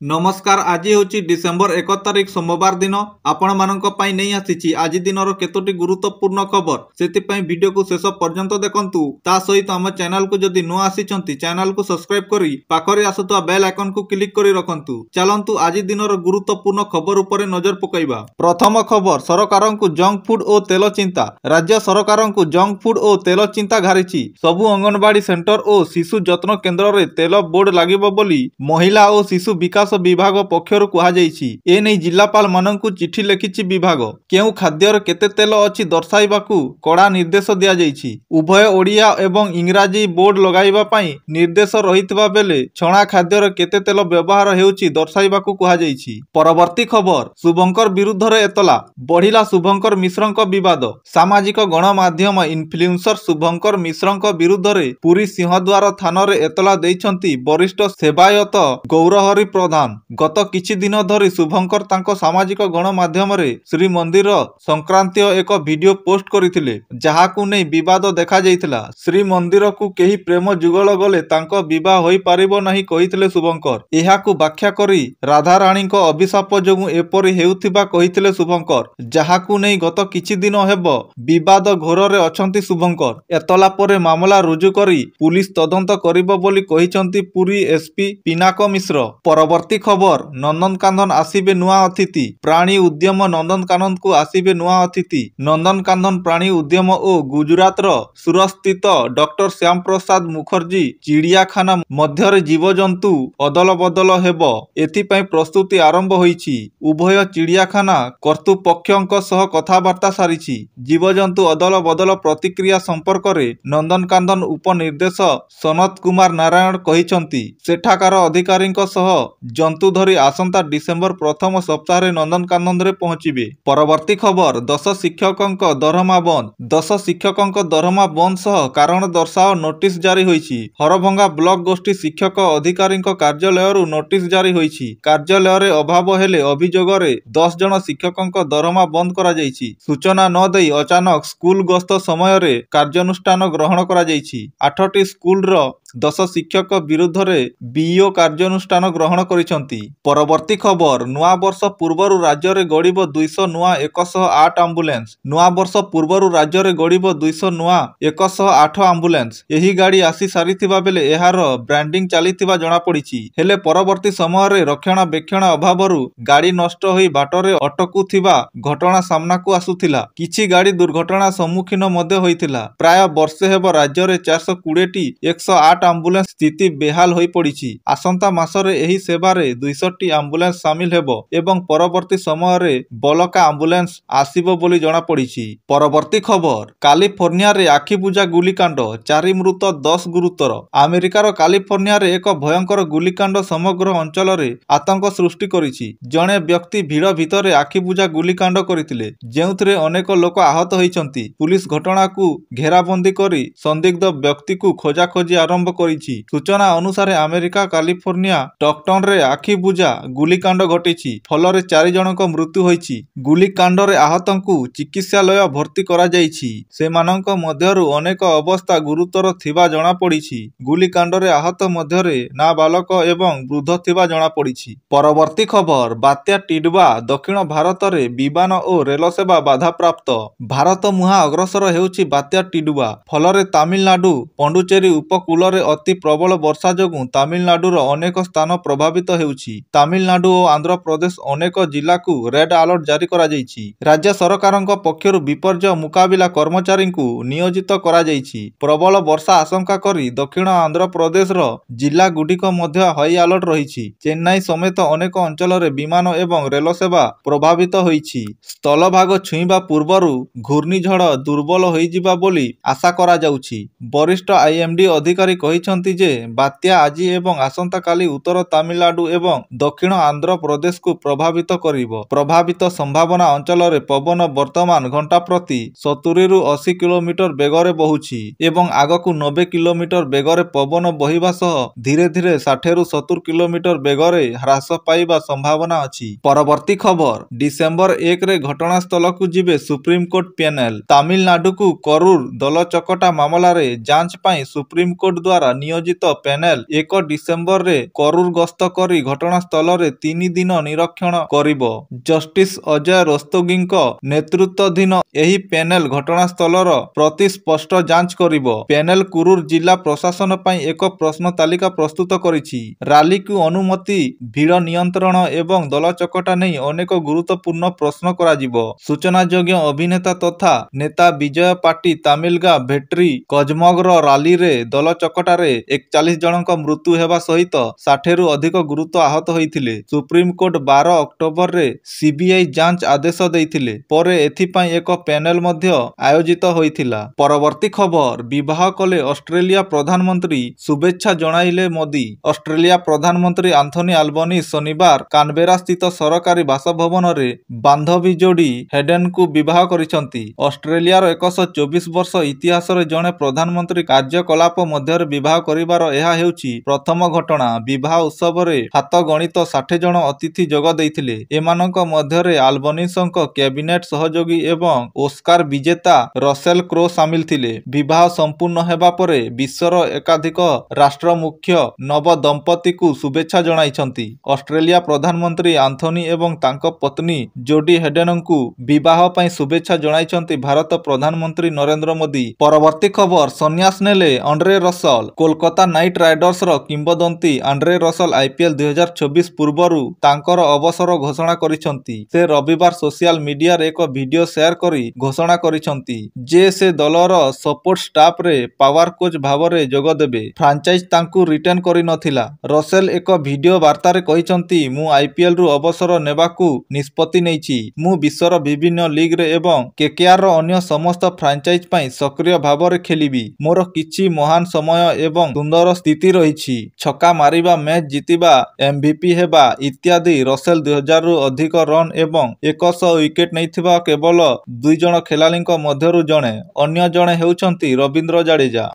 नमस्कार। आज हूँ डिसेम्बर 1 तारिख सोमवार दिन आपण मानक नहीं आसी आज दिन केतोटी गुरुत्वपूर्ण खबर से वीडियो को शेष पर्यंत देखंतु। ता सहित आम चैनल को जदि नुआ आसी चैनल को सब्सक्राइब करी पाखरे आसुवा बेल आइकन को क्लिक करी रखंतु। चलंतु आज दिन गुरुत्वपूर्ण खबर उपरे नजर पकाइबा। प्रथम खबर, सरकार को जंक फूड और तेल चिंता। राज्य सरकार को जंक फूड और तेल चिंता घारिछि। सबु अंगनवाड़ी सेंटर और शिशु जत्न केन्द्र रे तेल बोर्ड लागिबो बोली महिला और शिशु विकास विभाग पक्षर कुहाଯାଇଛି। ए नै जिल्लापाल माननकु चिठी लिखिछि विभाग। केउ खाद्यर केते तेल अछि दर्शाइबाकु कड़ा निर्देश दिया जाइछि। उभय ओडिया एवं इंग्राजी बोर्ड लगाइबा पई निर्देश रहितबा बेले छणा खाद्यर केते तेल व्यवहार हेउछि दर्शाइबाकु कुहाଯାଇଛି। परवर्ती खबर, शुभंकर विरुद्ध रे एतला बढ़िला शुभंकर मिश्रंक विवाद। सामाजिक गणमाध्यम इन्फ्लुएंसर शुभंकर मिश्रंक विरुद्ध रे पुरी सिंहद्वार थाना रे एतला दैछंती वरिष्ठ सेवायत गौरहरि प्रधान। गत किछि दिन धरी शुभंकर तांको सामाजिक गणमाध्यम रे श्रीमंदिर संक्रांतीय एक वीडियो पोस्ट करथिले, जहाकु नै विवाद देखा जाइथिला। श्रीमंदिर को केही प्रेम जुगल गले तांको विवाह होई पारिबो नाही कहिथिले शुभंकर। एहाकु व्याख्या करी राधा रानी को अभिशाप जोगु एपरि हेउथिबा कहिथिले शुभंकर, जहाकु नै गत किछि दिन हेबो विवाद घोर रे अछंती शुभंकर। एतला परे मामला रुजु करी पुलिस तदंत करिबो बोली कहिसंती पुरी एसपी पिनाक मिश्र। परवर्ती खबर, नंदनकानन आसीबे नुआ अतिथि। प्राणी उद्यम नंदनकानन को आसीबे नुआ अतिथि। नंदनकानन प्राणी उद्यम और गुजरात सूरत स्थित डॉक्टर श्याम प्रसाद मुखर्जी चिड़ियाखाना मध्य जीवजंतु अदल बदल हेबो, एथिपाई प्रस्तुति आरंभ होईछि। उभय चिड़ियाखाना कर्तृपक्षों सह कथबार्ता सारिछि। जीवजंतु अदल बदल प्रतिक्रिया संपर्क रे नंदनकानन उपनिर्देश सनत कुमार नारायण कहिसंती सेठाकार अधिकारी सह जंतु धरी आसंता डिसेम्बर प्रथम सप्ताह नंदनकानन रे पहुंचीबे। परवर्ती खबर, 10 शिक्षकों दरमा बंद। 10 शिक्षकों दरमा बंद सह कारण दर्शाओ नोटिस जारी होईछि। हरभंगा ब्लॉक गोष्ठी शिक्षक अधिकारी कार्यालय नोटिस जारी होईछि। कार्यालय रे अभाव हेले अभियोग रे 10 जन शिक्षकों दरमा बंद करा जाइछि। सूचना न देई अचानक स्कूल गस्त समय रे कार्यानुष्ठान ग्रहण करा जाइछि। 8टी स्कूल रो 10 शिक्षक विरुद्ध रे बीओ कार्यानुष्ठान ग्रहण करिसंती। परवर्ती खबर, नुआ वर्ष पूर्वरु राज्य रे गड़िब 200 नुआ 108 एम्बुलेंस। नुआ वर्ष पूर्वरु राज्य रे गड़िब 200 नुआ 108 एम्बुलेंस। एही गाड़ी आसी सारिथिबा बेले एहार ब्रांडिंग चालिथिबा जणा पड़िछि। हेले परवर्ती समय रे रक्षणाबेक्षण अभावरु गाड़ी नष्ट होई बाटरे अटकुथिबा घटना सामना को आसुथिला। किछि गाड़ी दुर्घटना सम्मुखीन मध्य होइथिला। प्राय वर्षे हेब राज्य रे 420टी 108 एम्बुलेंस स्थिति बेहाल होई पड़िछि। आसंता मासरे एही सेवारे 200टी एम्बुलेंस सामिल हेबो एवं परवर्ती समय रे बलका एम्बुलेंस आसीबो बोली जणा पड़िछि। परवर्ती खबर, कैलिफोर्निया रे आखि बुझा गुलिकांड, 4 मृत 10 गुरुतर। अमेरिकार कैलिफोर्निया रे एक भयंकर गुलिकांड समग्र अंचल रे आतंक सृष्टि करिछि। जणे व्यक्ति भीड़ भितरे आखि बुझा गुलिकांड करथिले, जेउथरे अनेक लोक आहत होइछंती। पुलिस घटना को घेराबंदी करी संदिग्ध व्यक्ति को खोजाखोजी आरंभ करिछि। सूचना अनुसार अमेरिका कैलिफोर्निया टॉकटाउन रे आखि बुझा गुलिकांड घटिछि। फलरे 4 जनक मृत्यु होइछि। गुलिकांड रे आहतंकु चिकित्सालय भर्ती करा जाइछि। सेमानंक मध्यरु अनेक अवस्था गुरुतर थिबा जणा पड़िछि। गुलिकांड रे आहत मध्यरे नाबालक एवं वृद्ध थिबा जणा पड़िछि। परवर्ती खबर, बात्या टिडवा दक्षिण भारत रे विमान और रेल सेवा बाधा प्राप्त। भारत मुहा अग्रसर हेउछि बात्या टिडवा। फलरे तमिलनाडु पंडुचेरी उपकूल रे अति प्रबल वर्षा जोगु तमिलनाडुर अनेक स्थान प्रभावित हेउछि। तमिलनाडु और आंध्र प्रदेश अनेक जिला को रेड अलर्ट जारी करा जाइछि। राज्य सरकारक पक्षरु विपर्यय मुकाबिला कर्मचारी को नियोजित करा जाइछि। प्रबल वर्षा आशंका करी दक्षिण आंध्र प्रदेश रो जिला गुडिक मध्य हाई अलर्ट रहिछि। चेन्नई समेत अनेक अंचल रे विमान एवं रेल सेवा प्रभावित होइछि। स्थलभाग छुईबा पूर्वरु घूर्णिझड़ दुर्बल होइजिबा बोली आशा करा जाउछि। वरिष्ठ आईएमडी अधिकारी कहिसंती जे बात्या आजी एवं आसंता काली उत्तर तमिलनाडु एवं दक्षिण आंध्र प्रदेश को प्रभावित करिबो। प्रभावित संभावना अंचल रे पवन वर्तमान घंटा प्रति 70 रु 80 किलोमीटर बेगरे बहुछि एवं आगकु 90 किलोमीटर बेगरे पवन बहिबा सह धीरे धीरे 60 रु 70 किलोमीटर बेगरे ह्रास पाइबा संभावना अछि। परवर्ती खबर, डिसेम्बर 1 रे घटनास्थल को जिबे सुप्रीम कोर्ट पैनल। तमिलनाडु को करूर दल चकटा मामला रे जांच पाई सुप्रीम कोर्ट द्वारा ଦ୍ୱାରା ନିୟୋଜିତ ପ୍ୟାନେଲ 1 ଡିସେମ୍ବରରେ କରୁର ଗସ୍ତ କରି ଘଟଣାସ୍ଥଳରେ 3 ଦିନ ନିରୀକ୍ଷଣ କରିବ। ଜଷ୍ଟିସ ଅଜୟ ରସ୍ତୋଗୀଙ୍କ ନେତୃତ୍ୱାଧୀନ ଏହି ପ୍ୟାନେଲ ଘଟଣାସ୍ଥଳର ପ୍ରତି ସ୍ପଷ୍ଟ ଯାଞ୍ଚ କରିବ। ପ୍ୟାନେଲ କୁରୁର ଜିଲ୍ଲା ପ୍ରଶାସନ ପାଇଁ ଏକ ପ୍ରଶ୍ନ ତାଲିକା ପ୍ରସ୍ତୁତ କରିଛି। ରାଲିକୁ ଅନୁମତି, ଭିଡ଼ ନିୟନ୍ତ୍ରଣ ଏବଂ ଦଳଚକଟା ନେଇ ଅନେକ ଗୁରୁତ୍ୱପୂର୍ଣ୍ଣ ପ୍ରଶ୍ନ କରାଯିବ। ସୂଚନାଯୋଗ୍ୟ ଅଭିନେତା ତଥା ନେତା ବିଜୟ ପାଟି ତାମିଲଗାଁ ଭେଟ୍ରି କଜମଗର ରାଲିରେ ଦଳଚକଟାରେ 41 ଜଣଙ୍କ ମୃତ୍ୟୁ ହେବା ସହିତ 60ରୁ ଅଧିକ ଗୁରୁତର ଆହତ ହୋଇଥିଲେ। ସୁପ୍ରିମକୋର୍ଟ 12 ଅକ୍ଟୋବରରେ ସିବିଆଇ ଯାଞ୍ଚ ଆଦେଶ ଦେଇଥିଲେ। ପରେ ଏଥିପାଇଁ ଏକ ପ୍ୟାନେଲ ମଧ୍ୟ ଆୟୋଜିତ ହୋଇଥିଲା। ପରବର୍ତ୍ତୀ ଖବର, ବିବାହ କଲେ ଅଷ୍ଟ୍ରେଲିଆ ପ୍ରଧାନମନ୍ତ୍ରୀ, ଶୁଭେଚ୍ଛା ଜଣାଇଲେ ମୋଦି। ଅଷ୍ଟ୍ରେଲିଆ ପ୍ରଧାନମନ୍ତ୍ରୀ ଆନ୍ଥୋନି ଆଲବନିସ୍ ଶନିବାର କାନବେରାସ୍ଥିତ ସରକାରୀ ବାସଭବନରେ ବାନ୍ଧବୀ ଯୋଡ଼ି ହେଡେନଙ୍କୁ ବିବାହ କରିଛନ୍ତି। ଅଷ୍ଟ୍ରେଲିଆର 124 ବର୍ଷ ଇତିହାସରେ ଜଣେ ପ୍ରଧାନମନ୍ତ୍ରୀ କାର୍ଯ୍ୟକଳାପ ମଧ୍ୟରେ ବିବାହ କରିବାର ଏହା ହେଉଛି ପ୍ରଥମ ଘଟଣା। ବିବାହ ଉତ୍ସବରେ ହାତଗଣିତ 60 ଜଣ ଅତିଥି ଯୋଗ ଦେଇଥିଲେ। ଏମାନଙ୍କ ମଧ୍ୟରେ ଆଲବନିସଙ୍କ କ୍ୟାବିନେଟ ସହଯୋଗୀ ଏବଂ ଓସ୍କାର ବିଜେତା ରସେଲ କ୍ରୋ ସାମିଲ ଥିଲେ। ବିବାହ ସମ୍ପୂର୍ଣ୍ଣ ହେବା ପରେ ବିଶ୍ୱର ଏକାଧିକ ରାଷ୍ଟ୍ର ମୁଖ୍ୟ ନବ ଦମ୍ପତିଙ୍କୁ ଶୁଭେଚ୍ଛା ଜଣାଇଛନ୍ତି। ଅଷ୍ଟ୍ରେଲିଆ ପ୍ରଧାନମନ୍ତ୍ରୀ ଆନ୍ଥୋନି ଏବଂ ତାଙ୍କ ପତ୍ନୀ ଜୋଡି ହେଡେନଙ୍କୁ ବିବାହ ପାଇଁ ଶୁଭେଚ୍ଛା ଜଣାଇଛନ୍ତି ଭାରତ ପ୍ରଧାନମନ୍ତ୍ରୀ ନରେନ୍ଦ୍ର ମୋଦି। ପରବର୍ତ୍ତୀ ଖବର, ସନ୍ନ୍ୟାସ ନେଲେ ଆଣ୍ଡ୍ରେ ରସଲ। କୋଲକାତା ନାଇଟ୍ ରାଇଡର୍ସର କିମ୍ବଦନ୍ତୀ ଆଣ୍ଡ୍ରେ ରସଲ IPL 2024 ପୂର୍ବରୁ ତାଙ୍କର ଅବସର ଘୋଷଣା କରିଛନ୍ତି। ସେ ରବିବାର ସୋସିଆଲ ମିଡିଆରେ ଏକ ଭିଡିଓ ସେୟାର କରି ଘୋଷଣା କରିଛନ୍ତି ଯେ ସେ ଦଳର ସପୋର୍ଟ ଷ୍ଟାଫରେ ପାୱାର କୋଚ୍ ଭାବରେ ଯୋଗ ଦେବେ। ଫ୍ରାଞ୍ଚାଇଜ ତାଙ୍କୁ ରିଟେନ୍ କରିନଥିଲା। ରସେଲ ଏକ ଭିଡିଓ ବାର୍ତ୍ତାରେ କହିଛନ୍ତି, ମୁଁ IPLରୁ ଅବସର ନେବାକୁ ନିଷ୍ପତ୍ତି ନେଇଛି। ମୁଁ ବିଶ୍ୱର ବିଭିନ୍ନ ଲିଗ୍ରେ ଏବଂ KKRର ଅନ୍ୟ ସମସ୍ତ ଫ୍ରାଞ୍ଚାଇଜ ପାଇଁ ସକ୍ରିୟ ଭାବରେ ଖେଳିବି। ମୋର କିଛି ମହାନ ସମୟ ଏବଂ ସୁନ୍ଦର ସ୍ଥିତି ରହିଛି। ଛକା ମାରିବା, ମ୍ୟାଚ୍ ଜିତିବା, MVP ହେବା ଇତ୍ୟାଦି। ରସେଲ 2000ରୁ ଅଧିକ ରନ୍ ଏବଂ 100 ୱିକେଟ୍ ନେଇଥିବା କେବଳ 2 ଜଣ ଖେଳାଳିଙ୍କ ମଧ୍ୟରୁ ଜଣେ। ଅନ୍ୟ ଜଣେ ହେଉଛନ୍ତି ରବୀନ୍ଦ୍ର ଜାଡେଜା।